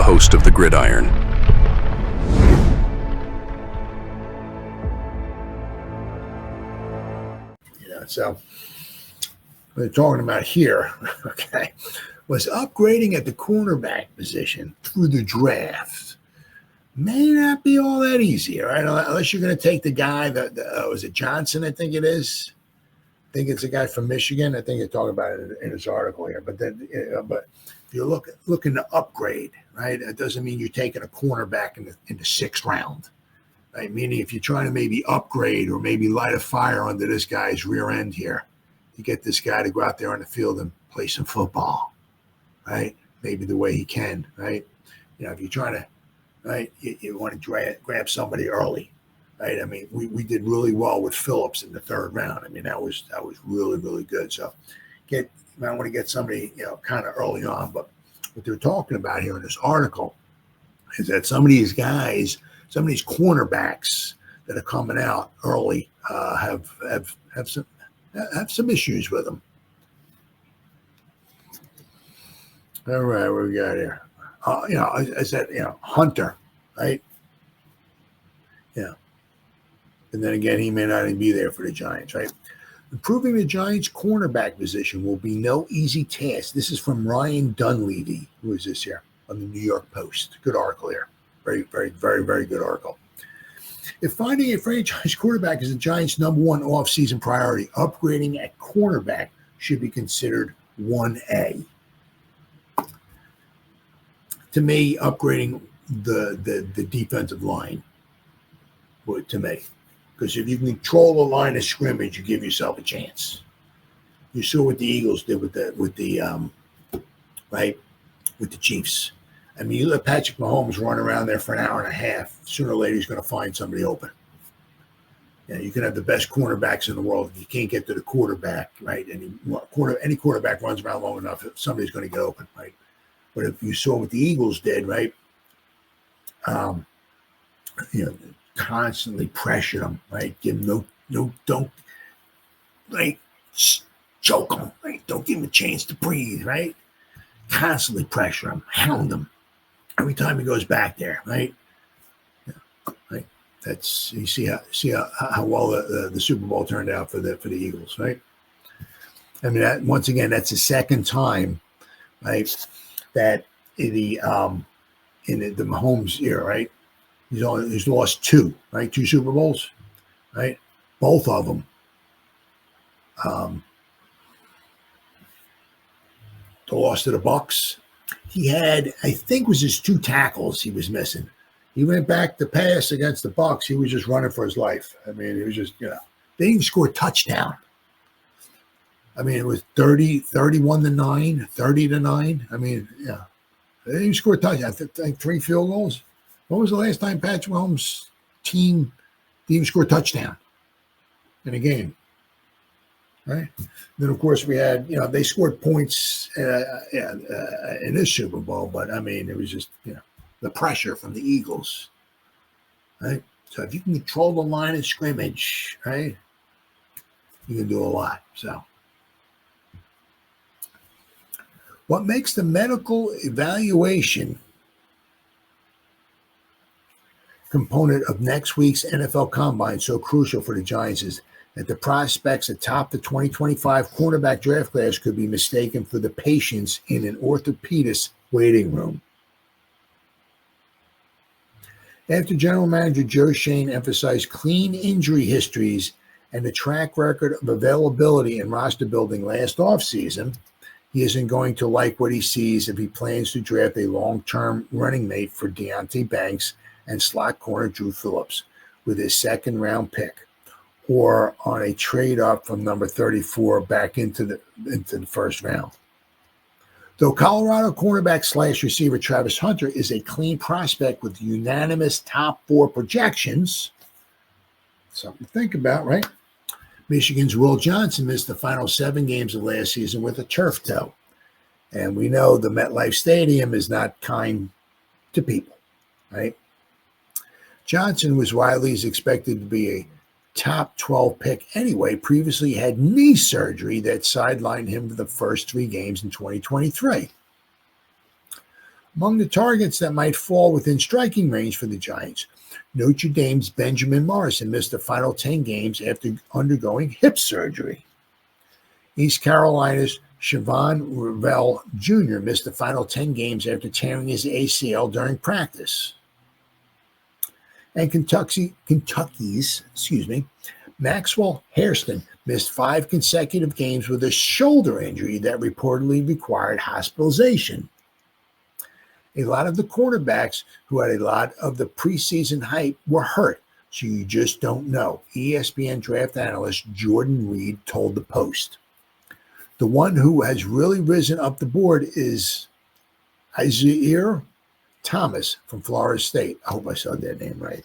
host of the Gridiron. So we're talking about here, okay, was upgrading at the cornerback position through the draft. May not be all that easy, all right? Unless you're going to take the guy that was it Johnson? I think it is. I think it's a guy from Michigan. I think you're talking about it in his article here. But if you're looking to upgrade, right, it doesn't mean you're taking a cornerback in the sixth round. Right? Meaning if you're trying to maybe upgrade or maybe light a fire under this guy's rear end here to get this guy to go out there on the field and play some football, right? Maybe the way he can, right? You know, if you're trying to, right, you want to grab somebody early, right? I mean, we did really well with Phillips in the third round. I mean, that was really, really good. So you might want to get somebody, you know, kind of early on. But what they're talking about here in this article is that some of these guys, some of these cornerbacks that are coming out early have some issues with them. All right, what we got here? You know, I said, you know, Hunter, right? Yeah. And then again, he may not even be there for the Giants, right? Improving the Giants' cornerback position will be no easy task. This is from Ryan Dunleavy. Who is this here? On the New York Post. Good article here. Very, very, very, very good article. If finding a franchise quarterback is the Giants' number one offseason priority, upgrading at cornerback should be considered 1A. To me, upgrading the defensive line would, to me. Because if you can control the line of scrimmage, you give yourself a chance. You saw what the Eagles did with the Chiefs. I mean, you let Patrick Mahomes run around there for an hour and a half, sooner or later he's going to find somebody open. You know, you can have the best cornerbacks in the world. If you can't get to the quarterback, right? Any quarterback runs around long enough, somebody's going to get open, right? But if you saw what the Eagles did, right? You know, constantly pressure them, right? Give them don't, right? Choke them, right? Don't give them a chance to breathe, right? Constantly pressure him, hound him. Every time he goes back there, right? Yeah, right. That's you see how well the Super Bowl turned out for the Eagles, right? I mean, once again, that's the second time, right? That in the Mahomes era, right? He's lost two, right? Two Super Bowls, right? Both of them. The loss to the Bucs. He had, I think, was his two tackles he was missing. He went back to pass against the Bucs. He was just running for his life. I mean, it was just, you know, they didn't score a touchdown. I mean, it was 31-9, 30-9. I mean, yeah. They didn't score a touchdown. I think 3 field goals. When was the last time Patrick Mahomes' team didn't even score a touchdown in a game? Right. Then, of course, we had, you know, they scored points in this Super Bowl, but I mean, it was just, you know, the pressure from the Eagles. Right. So if you can control the line of scrimmage, right, you can do a lot. So, what makes the medical evaluation component of next week's NFL Combine so crucial for the Giants is that the prospects atop the 2025 cornerback draft class could be mistaken for the patients in an orthopedist waiting room. After General Manager Joe Schoen emphasized clean injury histories and the track record of availability and roster building last offseason, he isn't going to like what he sees if he plans to draft a long-term running mate for Deonte Banks and slot corner Dru Phillips with his second-round pick, or on a trade up from number 34 back into the first round. Though Colorado cornerback / receiver Travis Hunter is a clean prospect with unanimous top 4 projections, something to think about, right? Michigan's Will Johnson missed the final 7 games of last season with a turf toe. And we know the MetLife Stadium is not kind to people, right? Johnson was widely expected to be a top 12 pick anyway, previously had knee surgery that sidelined him for the first 3 games in 2023. Among the targets that might fall within striking range for the Giants, Notre Dame's Benjamin Morrison missed the final 10 games after undergoing hip surgery. East Carolina's Siobhan Revell Jr. missed the final 10 games after tearing his ACL during practice. And Kentucky's Maxwell Hairston missed 5 consecutive games with a shoulder injury that reportedly required hospitalization. A lot of the cornerbacks who had a lot of the preseason hype were hurt, so you just don't know, ESPN draft analyst Jordan Reed told the Post. The one who has really risen up the board is Isaiah Thomas from Florida State. I hope I said that name right.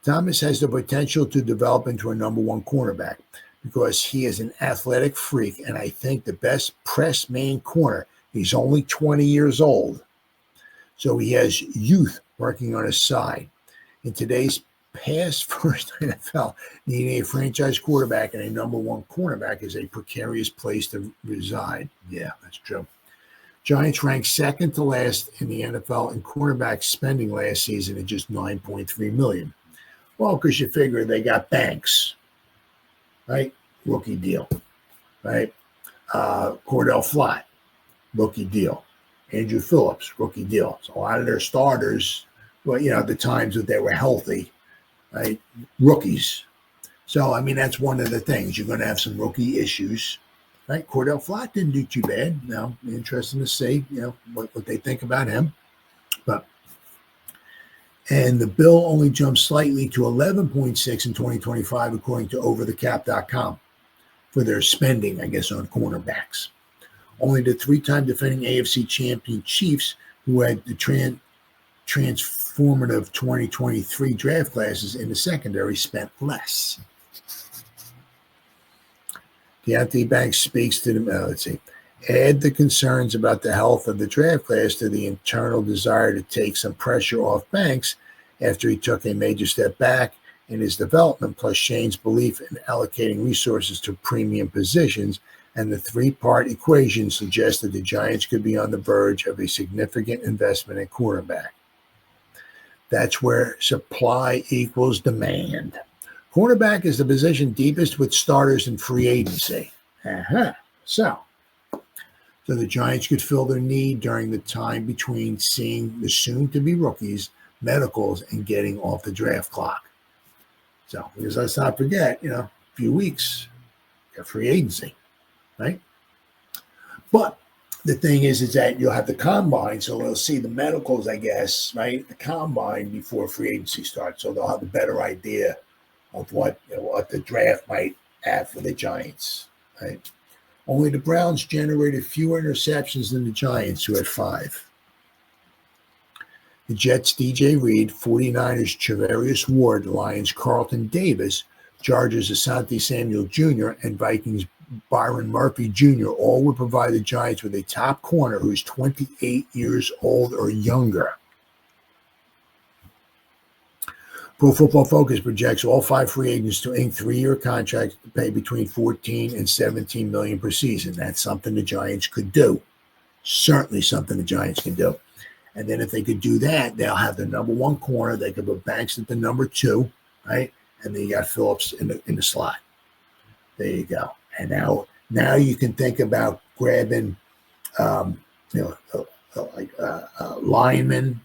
Thomas has the potential to develop into a number 1 cornerback because he is an athletic freak and I think the best press man corner. He's only 20 years old. So he has youth working on his side. In today's pass-first NFL, needing a franchise quarterback and a number 1 cornerback is a precarious place to reside. Yeah, that's true. Giants ranked second to last in the NFL in cornerback spending last season at just $9.3 million. Well, because you figure they got Banks, right? Rookie deal, right? Cordell Flott, rookie deal. Dru Phillips, rookie deal. So a lot of their starters, well, at the times that they were healthy, right? Rookies. So, that's one of the things. You're going to have some rookie issues, right? Cordell Flott didn't do too bad. Now, interesting to see, what they think about him. And the bill only jumped slightly to 11.6 in 2025, according to overthecap.com, for their spending, I guess, on cornerbacks. Only the 3-time defending AFC champion Chiefs, who had the transformative 2023 draft classes in the secondary, spent less. Deonte Banks speaks to the, add the concerns about the health of the draft class to the internal desire to take some pressure off Banks after he took a major step back in his development, plus Shane's belief in allocating resources to premium positions, and the 3-part equation suggests that the Giants could be on the verge of a significant investment in quarterback. That's where supply equals demand. Cornerback is the position deepest with starters in free agency. So the Giants could fill their need during the time between seeing the soon-to-be rookies, medicals, and getting off the draft clock. So, because let's not forget, a few weeks, got free agency, right? But the thing is that you'll have the combine, so they'll see the medicals, I guess, right? The combine before free agency starts, so they'll have a better idea of what the draft might have for the Giants, right? Only the Browns generated fewer interceptions than the Giants, who had 5. The Jets' DJ Reed, 49ers' Charvarius Ward, Lions' Carlton Davis, Chargers' Asante Samuel Jr., and Vikings' Byron Murphy Jr. all would provide the Giants with a top corner who is 28 years old or younger. Pro Football Focus projects all 5 free agents to ink 3-year contracts to pay between $14 and $17 million per season. That's something the Giants could do. Certainly something the Giants can do. And then if they could do that, they'll have the number 1 corner. They could put Banks at the number 2, right? And then you got Phillips in the slot. There you go. And now you can think about grabbing, linemen,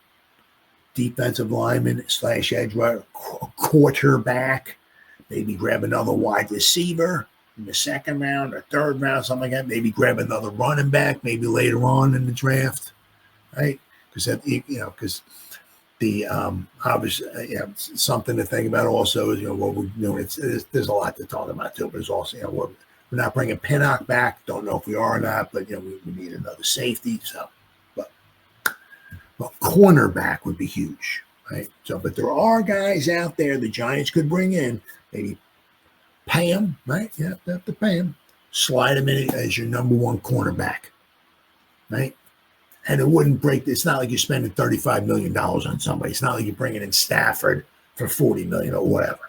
defensive lineman / edge runner, quarterback, maybe grab another wide receiver in the 2nd round or 3rd round, something like that. Maybe grab another running back, maybe later on in the draft, right? Because the obviously something to think about also is what we're doing. There's a lot to talk about too, but it's also we're not bringing Pinnock back. Don't know if we are or not, but we need another safety. So, but cornerback would be huge, right? So, but there are guys out there the Giants could bring in, maybe pay them, right? Yeah, they have to pay them. Slide them in as your number 1 cornerback, right? And it wouldn't break. It's not like you're spending $35 million on somebody. It's not like you're bringing in Stafford for $40 million or whatever.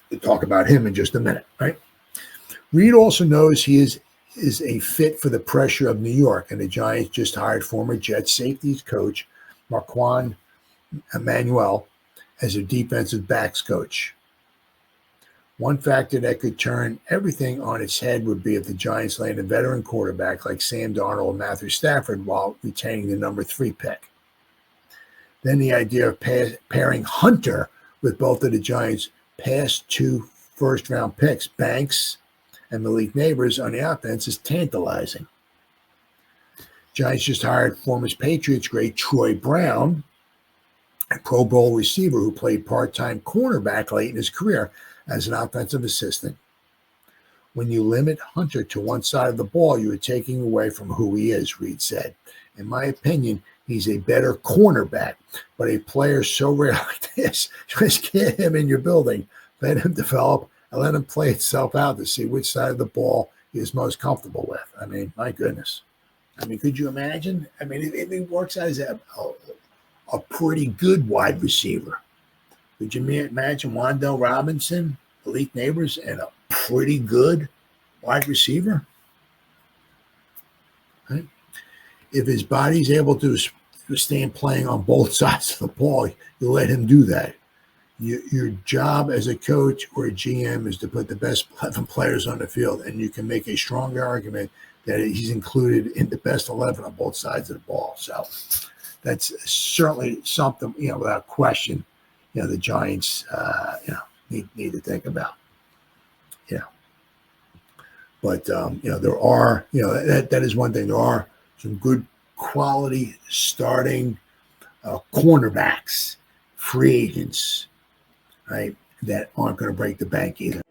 We'll talk about him in just a minute, right? Reed also knows he is is a fit for the pressure of New York, and the Giants just hired former Jets safeties coach Marquand Emmanuel as their defensive backs coach. One factor that could turn everything on its head would be if the Giants land a veteran quarterback like Sam Darnold or Matthew Stafford while retaining the number 3 pick. Then the idea of pairing Hunter with both of the Giants' past 2 first-round picks, Banks and Malik Neighbors, on the offense is tantalizing. Giants just hired former Patriots great Troy Brown, a Pro Bowl receiver who played part-time cornerback late in his career, as an offensive assistant. When you limit Hunter to one side of the ball, you are taking away from who he is, Reed said. In my opinion, he's a better cornerback, but a player so rare like this, just get him in your building, let him develop, and let him play itself out to see which side of the ball he is most comfortable with. I mean, my goodness. I mean, could you imagine? I mean, if he works out as a pretty good wide receiver, could you imagine Wan'Dale Robinson, Malik Neighbors, and a pretty good wide receiver? Right? If his body's able to stand playing on both sides of the ball, you let him do that. Your job as a coach or a GM is to put the best 11 players on the field, and you can make a stronger argument that he's included in the best 11 on both sides of the ball. So that's certainly something, without question, the Giants, need to think about. But there are, that is one thing. There are some good quality starting cornerbacks, free agents, right, that aren't going to break the bank either.